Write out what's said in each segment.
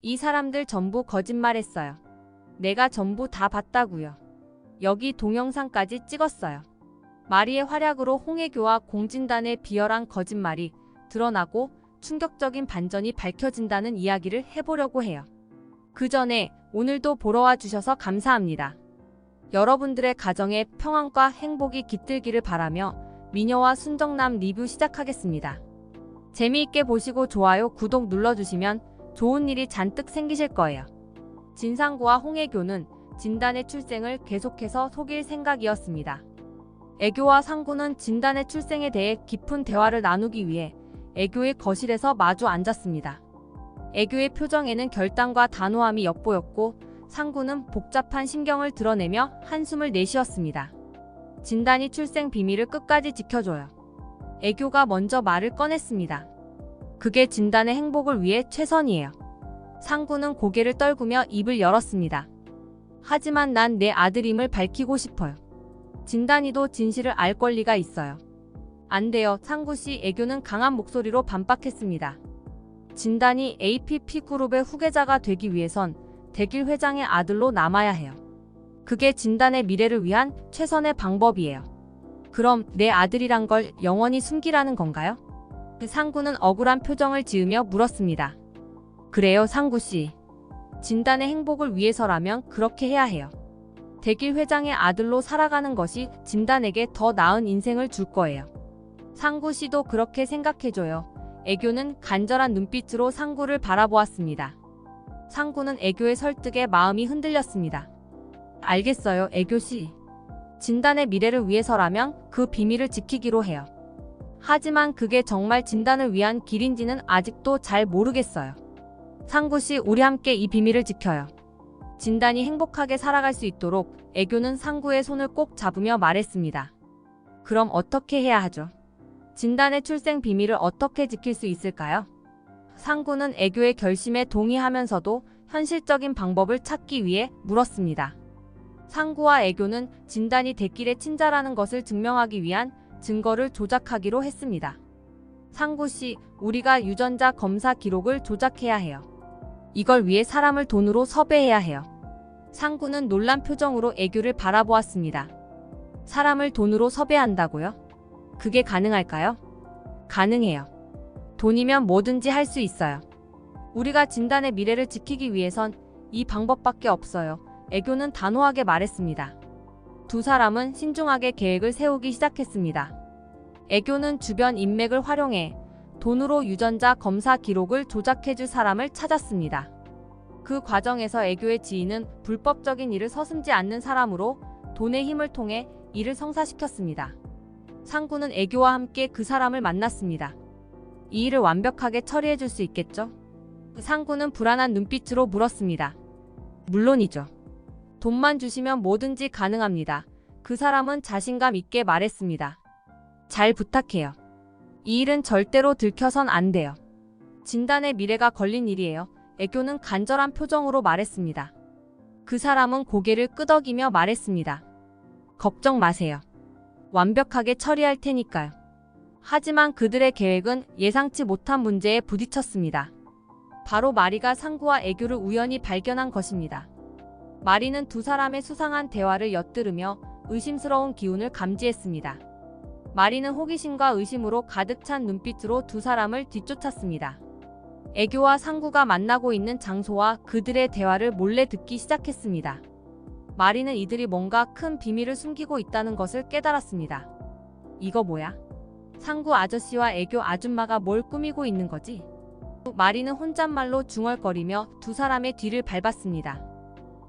이 사람들 전부 거짓말했어요. 내가 전부 다 봤다고요. 여기 동영상까지 찍었어요. 마리의 활약으로 홍혜교와 공진단의 비열한 거짓말이 드러나고 충격적인 반전이 밝혀진다는 이야기를 해보려고 해요. 그 전에 오늘도 보러 와주셔서 감사합니다. 여러분들의 가정에 평안과 행복이 깃들기를 바라며 미녀와 순정남 리뷰 시작하겠습니다. 재미있게 보시고 좋아요, 구독 눌러주시면 좋은 일이 잔뜩 생기실 거예요. 진상구와 홍혜교는 진단의 출생을 계속해서 속일 생각이었습니다. 애교와 상구는 진단의 출생에 대해 깊은 대화를 나누기 위해 애교의 거실에서 마주 앉았습니다. 애교의 표정에는 결단과 단호함이 엿보였고 상구는 복잡한 심경을 드러내며 한숨을 내쉬었습니다. 진단이 출생 비밀을 끝까지 지켜줘요. 애교가 먼저 말을 꺼냈습니다. 그게 진단의 행복을 위해 최선이에요. 상구는 고개를 떨구며 입을 열었습니다. 하지만 난 내 아들임을 밝히고 싶어요. 진단이도 진실을 알 권리가 있어요. 안 돼요. 상구씨, 애교는 강한 목소리로 반박했습니다. 진단이 APP그룹의 후계자가 되기 위해선 대길 회장의 아들로 남아야 해요. 그게 진단의 미래를 위한 최선의 방법이에요. 그럼 내 아들이란 걸 영원히 숨기라는 건가요? 상구는 억울한 표정을 지으며 물었습니다. 그래요, 상구씨. 진단의 행복을 위해서라면 그렇게 해야 해요. 대길 회장의 아들로 살아가는 것이 진단에게 더 나은 인생을 줄 거예요. 상구씨도 그렇게 생각해줘요. 애교는 간절한 눈빛으로 상구를 바라보았습니다. 상구는 애교의 설득에 마음이 흔들렸습니다. 알겠어요, 애교씨. 진단의 미래를 위해서라면 그 비밀을 지키기로 해요. 하지만 그게 정말 진단을 위한 길인지는 아직도 잘 모르겠어요. 상구씨, 우리 함께 이 비밀을 지켜요. 진단이 행복하게 살아갈 수 있도록 애교는 상구의 손을 꼭 잡으며 말했습니다. 그럼 어떻게 해야 하죠? 진단의 출생 비밀을 어떻게 지킬 수 있을까요? 상구는 애교의 결심에 동의하면서도 현실적인 방법을 찾기 위해 물었습니다. 상구와 애교는 진단이 대길의 친자라는 것을 증명하기 위한 증거를 조작하기로 했습니다. 상구씨, 우리가 유전자 검사 기록을 조작해야 해요. 이걸 위해 사람을 돈으로 섭외해야 해요. 상구는 놀란 표정으로 애교를 바라보았습니다. 사람을 돈으로 섭외한다고요? 그게 가능할까요? 가능해요. 돈이면 뭐든지 할 수 있어요. 우리가 진단의 미래를 지키기 위해선 이 방법밖에 없어요. 애교는 단호하게 말했습니다. 두 사람은 신중하게 계획을 세우기 시작했습니다. 애교는 주변 인맥을 활용해 돈으로 유전자 검사 기록을 조작해줄 사람을 찾았습니다. 그 과정에서 애교의 지인은 불법적인 일을 서슴지 않는 사람으로 돈의 힘을 통해 일을 성사시켰습니다. 상구는 애교와 함께 그 사람을 만났습니다. 이 일을 완벽하게 처리해줄 수 있겠죠? 상구는 불안한 눈빛으로 물었습니다. 물론이죠. 돈만 주시면 뭐든지 가능합니다. 그 사람은 자신감 있게 말했습니다. 잘 부탁해요. 이 일은 절대로 들켜선 안 돼요. 진단의 미래가 걸린 일이에요. 애교는 간절한 표정으로 말했습니다. 그 사람은 고개를 끄덕이며 말했습니다. 걱정 마세요. 완벽하게 처리할 테니까요. 하지만 그들의 계획은 예상치 못한 문제에 부딪혔습니다. 바로 마리가 상구와 애교를 우연히 발견한 것입니다. 마리는 두 사람의 수상한 대화를 엿들으며 의심스러운 기운을 감지했습니다. 마리는 호기심과 의심으로 가득 찬 눈빛으로 두 사람을 뒤쫓았습니다. 애교와 상구가 만나고 있는 장소와 그들의 대화를 몰래 듣기 시작했습니다. 마리는 이들이 뭔가 큰 비밀을 숨기고 있다는 것을 깨달았습니다. 이거 뭐야? 상구 아저씨와 애교 아줌마가 뭘 꾸미고 있는 거지? 마리는 혼잣말로 중얼거리며 두 사람의 뒤를 밟았습니다.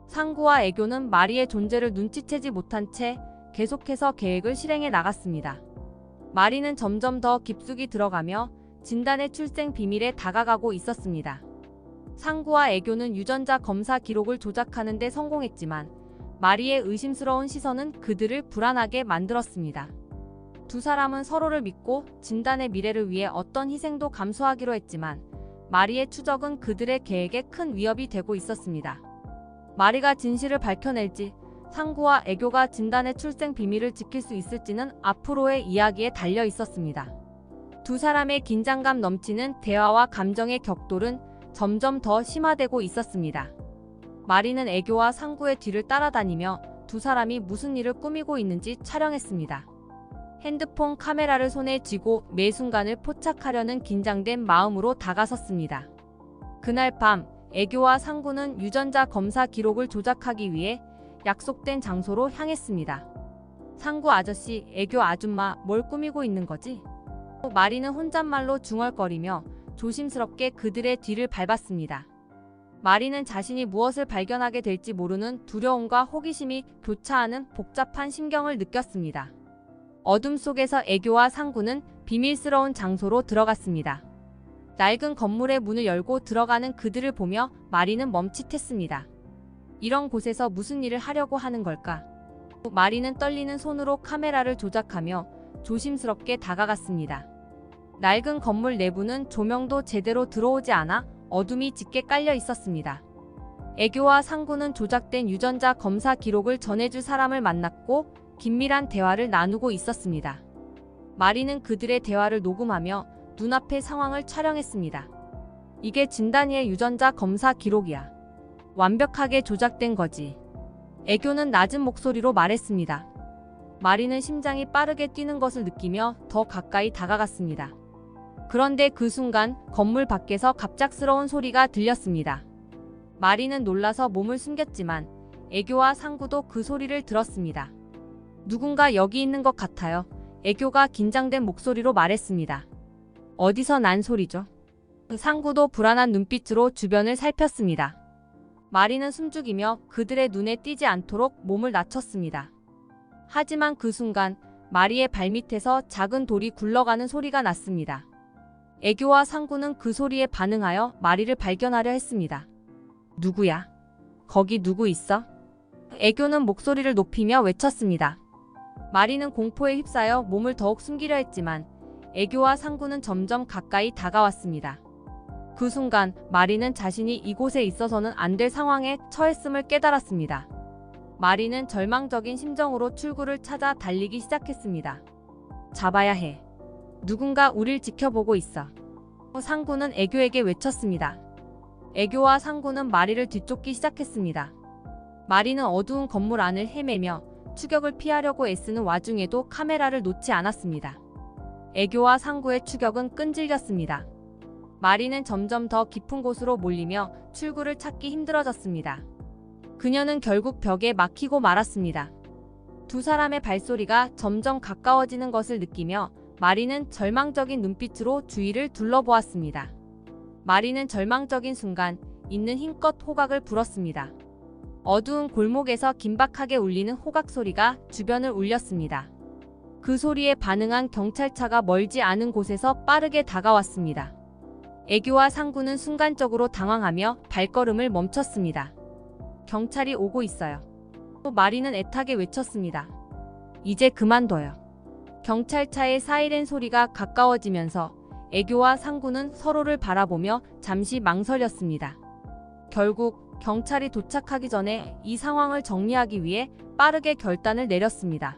상구와 애교는 마리의 존재를 눈치채지 못한 채 계속해서 계획을 실행해 나갔습니다. 마리는 점점 더 깊숙이 들어가며 진단의 출생 비밀에 다가가고 있었습니다. 상구와 애교는 유전자 검사 기록을 조작하는 데 성공했지만 마리의 의심스러운 시선은 그들을 불안하게 만들었습니다. 두 사람은 서로를 믿고 진단의 미래를 위해 어떤 희생도 감수하기로 했지만 마리의 추적은 그들의 계획에 큰 위협이 되고 있었습니다. 마리가 진실을 밝혀낼지, 상구와 애교가 진단의 출생 비밀을 지킬 수 있을지는 앞으로의 이야기에 달려 있었습니다. 두 사람의 긴장감 넘치는 대화와 감정의 격돌은 점점 더 심화되고 있었습니다. 마리는 애교와 상구의 뒤를 따라다니며 두 사람이 무슨 일을 꾸미고 있는지 촬영했습니다. 핸드폰 카메라를 손에 쥐고 매 순간을 포착하려는 긴장된 마음으로 다가섰습니다. 그날 밤 애교와 상구는 유전자 검사 기록을 조작하기 위해 약속된 장소로 향했습니다. 상구 아저씨, 애교 아줌마, 뭘 꾸미고 있는 거지? 마리는 혼잣말로 중얼거리며 조심스럽게 그들의 뒤를 밟았습니다. 마리는 자신이 무엇을 발견하게 될지 모르는 두려움과 호기심이 교차하는 복잡한 심경을 느꼈습니다. 어둠 속에서 애교와 상구는 비밀스러운 장소로 들어갔습니다. 낡은 건물의 문을 열고 들어가는 그들을 보며 마리는 멈칫했습니다. 이런 곳에서 무슨 일을 하려고 하는 걸까? 마리는 떨리는 손으로 카메라를 조작하며 조심스럽게 다가갔습니다. 낡은 건물 내부는 조명도 제대로 들어오지 않아 어둠이 짙게 깔려 있었습니다. 애교와 상구는 조작된 유전자 검사 기록을 전해줄 사람을 만났고 긴밀한 대화를 나누고 있었습니다. 마리는 그들의 대화를 녹음하며 눈앞의 상황을 촬영했습니다. 이게 진단이의 유전자 검사 기록이야. 완벽하게 조작된 거지. 애교는 낮은 목소리로 말했습니다. 마리는 심장이 빠르게 뛰는 것을 느끼며 더 가까이 다가갔습니다. 그런데 그 순간 건물 밖에서 갑작스러운 소리가 들렸습니다. 마리는 놀라서 몸을 숨겼지만 애교와 상구도 그 소리를 들었습니다. 누군가 여기 있는 것 같아요. 애교가 긴장된 목소리로 말했습니다. 어디서 난 소리죠? 상구도 불안한 눈빛으로 주변을 살폈습니다. 마리는 숨죽이며 그들의 눈에 띄지 않도록 몸을 낮췄습니다. 하지만 그 순간 마리의 발밑에서 작은 돌이 굴러가는 소리가 났습니다. 애교와 상구는 그 소리에 반응하여 마리를 발견하려 했습니다. 누구야? 거기 누구 있어? 애교는 목소리를 높이며 외쳤습니다. 마리는 공포에 휩싸여 몸을 더욱 숨기려 했지만 애교와 상구는 점점 가까이 다가왔습니다. 그 순간 마리는 자신이 이곳에 있어서는 안 될 상황에 처했음을 깨달았습니다. 마리는 절망적인 심정으로 출구를 찾아 달리기 시작했습니다. 잡아야 해. 누군가 우릴 지켜보고 있어. 상구는 애교에게 외쳤습니다. 애교와 상구는 마리를 뒤쫓기 시작했습니다. 마리는 어두운 건물 안을 헤매며 추격을 피하려고 애쓰는 와중에도 카메라를 놓지 않았습니다. 애교와 상구의 추격은 끈질겼습니다. 마리는 점점 더 깊은 곳으로 몰리며 출구를 찾기 힘들어졌습니다. 그녀는 결국 벽에 막히고 말았습니다. 두 사람의 발소리가 점점 가까워지는 것을 느끼며 마리는 절망적인 눈빛으로 주위를 둘러보았습니다. 마리는 절망적인 순간 있는 힘껏 호각을 불었습니다. 어두운 골목에서 긴박하게 울리는 호각 소리가 주변을 울렸습니다. 그 소리에 반응한 경찰차가 멀지 않은 곳에서 빠르게 다가왔습니다. 애교와 상구는 순간적으로 당황하며 발걸음을 멈췄습니다. 경찰이 오고 있어요. 마리는 애타게 외쳤습니다. 이제 그만둬요. 경찰차의 사이렌 소리가 가까워지면서 애교와 상구는 서로를 바라보며 잠시 망설였습니다. 결국 경찰이 도착하기 전에 이 상황을 정리하기 위해 빠르게 결단을 내렸습니다.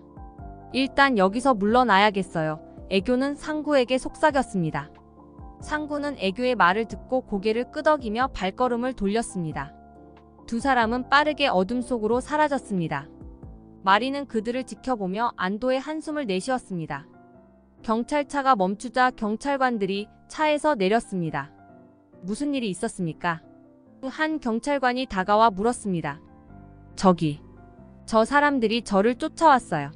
일단 여기서 물러나야겠어요. 애교는 상구에게 속삭였습니다. 상구는 애교의 말을 듣고 고개를 끄덕이며 발걸음을 돌렸습니다. 두 사람은 빠르게 어둠 속으로 사라졌습니다. 마리는 그들을 지켜보며 안도의 한숨을 내쉬었습니다. 경찰차가 멈추자 경찰관들이 차에서 내렸습니다. 무슨 일이 있었습니까? 한 경찰관이 다가와 물었습니다. 저 사람들이 저를 쫓아왔어요.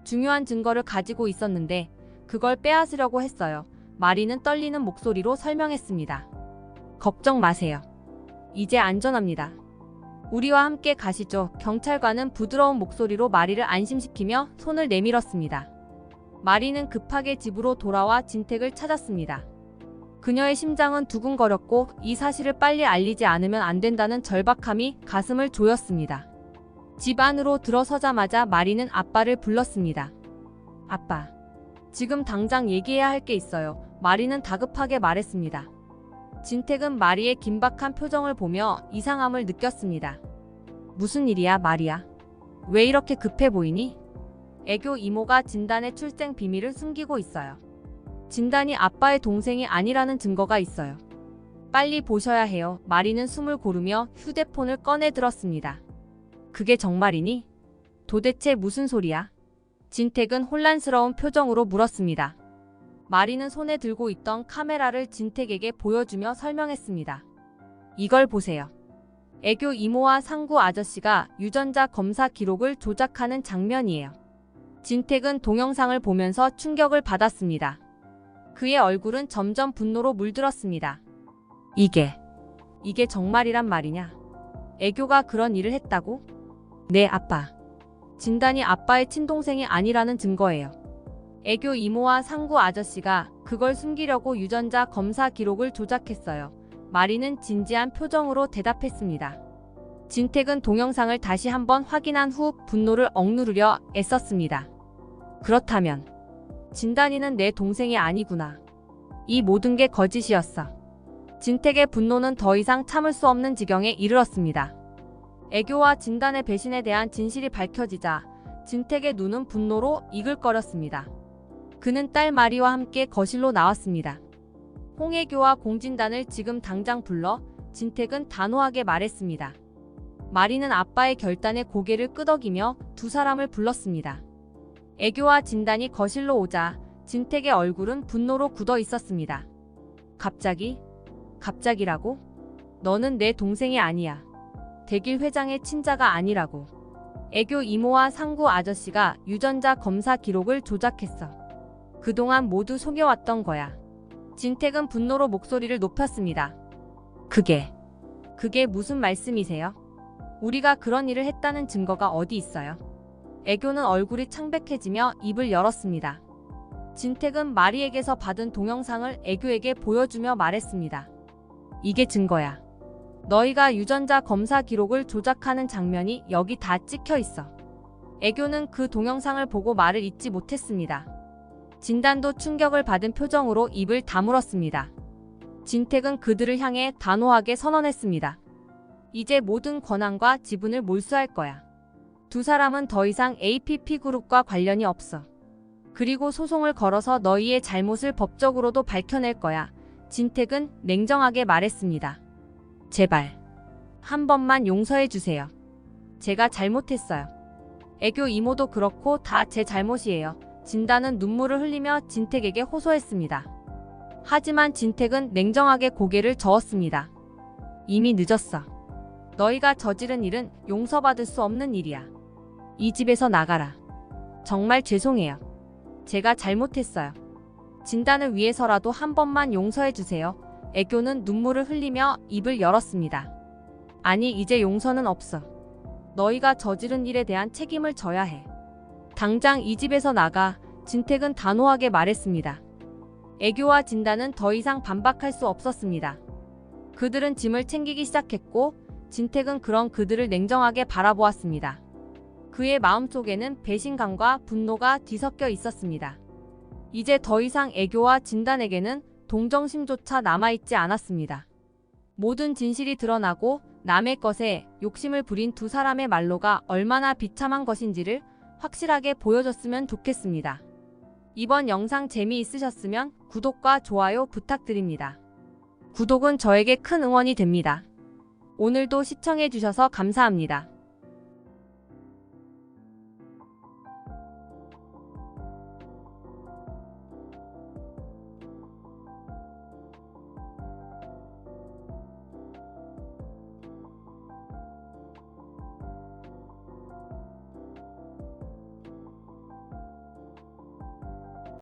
중요한 증거를 가지고 있었는데 그걸 빼앗으려고 했어요. 마리는 떨리는 목소리로 설명했습니다. 걱정 마세요. 이제 안전합니다. 우리와 함께 가시죠. 경찰관은 부드러운 목소리로 마리를 안심시키며 손을 내밀었습니다. 마리는 급하게 집으로 돌아와 진택을 찾았습니다. 그녀의 심장은 두근거렸고 이 사실을 빨리 알리지 않으면 안 된다는 절박함이 가슴을 조였습니다. 집 안으로 들어서자마자 마리는 아빠를 불렀습니다. 아빠, 지금 당장 얘기해야 할 게 있어요. 마리는 다급하게 말했습니다. 진택은 마리의 긴박한 표정을 보며 이상함을 느꼈습니다. 무슨 일이야, 마리야? 왜 이렇게 급해 보이니? 애교 이모가 진단의 출생 비밀을 숨기고 있어요. 진단이 아빠의 동생이 아니라는 증거가 있어요. 빨리 보셔야 해요. 마리는 숨을 고르며 휴대폰을 꺼내 들었습니다. 그게 정말이니? 도대체 무슨 소리야? 진택은 혼란스러운 표정으로 물었습니다. 마리는 손에 들고 있던 카메라를 진택에게 보여주며 설명했습니다. 이걸 보세요. 애교 이모와 상구 아저씨가 유전자 검사 기록을 조작하는 장면이에요. 진택은 동영상을 보면서 충격을 받았습니다. 그의 얼굴은 점점 분노로 물들었습니다. 이게 정말이란 말이냐? 애교가 그런 일을 했다고? 네, 아빠. 진단이 아빠의 친동생이 아니라는 증거예요. 애교 이모와 상구 아저씨가 그걸 숨기려고 유전자 검사 기록을 조작했어요. 마리는 진지한 표정으로 대답했습니다. 진택은 동영상을 다시 한번 확인한 후 분노를 억누르려 애썼습니다. 그렇다면 진단이는 내 동생이 아니구나. 이 모든 게 거짓이었어. 진택의 분노는 더 이상 참을 수 없는 지경에 이르렀습니다. 애교와 진단의 배신에 대한 진실이 밝혀지자 진택의 눈은 분노로 이글거렸습니다. 그는 딸 마리와 함께 거실로 나왔습니다. 홍애교와 공진단을 지금 당장 불러. 진택은 단호하게 말했습니다. 마리는 아빠의 결단에 고개를 끄덕이며 두 사람을 불렀습니다. 애교와 진단이 거실로 오자 진택의 얼굴은 분노로 굳어 있었습니다. 갑자기라고? 너는 내 동생이 아니야. 대길 회장의 친자가 아니라고. 애교 이모와 상구 아저씨가 유전자 검사 기록을 조작했어. 그동안 모두 속여왔던 거야. 진택은 분노로 목소리를 높였습니다. 그게 무슨 말씀이세요? 우리가 그런 일을 했다는 증거가 어디 있어요? 애교는 얼굴이 창백해지며 입을 열었습니다. 진택은 마리에게서 받은 동영상을 애교에게 보여주며 말했습니다. 이게 증거야. 너희가 유전자 검사 기록을 조작하는 장면이 여기 다 찍혀 있어. 애교는 그 동영상을 보고 말을 잇지 못했습니다. 진단도 충격을 받은 표정으로 입을 다물었습니다. 진택은 그들을 향해 단호하게 선언했습니다. 이제 모든 권한과 지분을 몰수할 거야. 두 사람은 더 이상 APP그룹과 관련이 없어. 그리고 소송을 걸어서 너희의 잘못을 법적으로도 밝혀낼 거야. 진택은 냉정하게 말했습니다. 제발 한 번만 용서해 주세요. 제가 잘못했어요. 애교 이모도 그렇고 다 제 잘못이에요. 진단은 눈물을 흘리며 진택에게 호소했습니다. 하지만 진택은 냉정하게 고개를 저었습니다. 이미 늦었어. 너희가 저지른 일은 용서받을 수 없는 일이야. 이 집에서 나가라. 정말 죄송해요. 제가 잘못했어요. 진단을 위해서라도 한 번만 용서해 주세요. 애교는 눈물을 흘리며 입을 열었습니다. 아니, 이제 용서는 없어. 너희가 저지른 일에 대한 책임을 져야 해. 당장 이 집에서 나가. 진택은 단호하게 말했습니다. 애교와 진단은 더 이상 반박할 수 없었습니다. 그들은 짐을 챙기기 시작했고 진택은 그런 그들을 냉정하게 바라보았습니다. 그의 마음속에는 배신감과 분노가 뒤섞여 있었습니다. 이제 더 이상 애교와 진단에게는 동정심조차 남아있지 않았습니다. 모든 진실이 드러나고 남의 것에 욕심을 부린 두 사람의 말로가 얼마나 비참한 것인지를 확실하게 보여줬으면 좋겠습니다. 이번 영상 재미있으셨으면 구독과 좋아요 부탁드립니다. 구독은 저에게 큰 응원이 됩니다. 오늘도 시청해주셔서 감사합니다.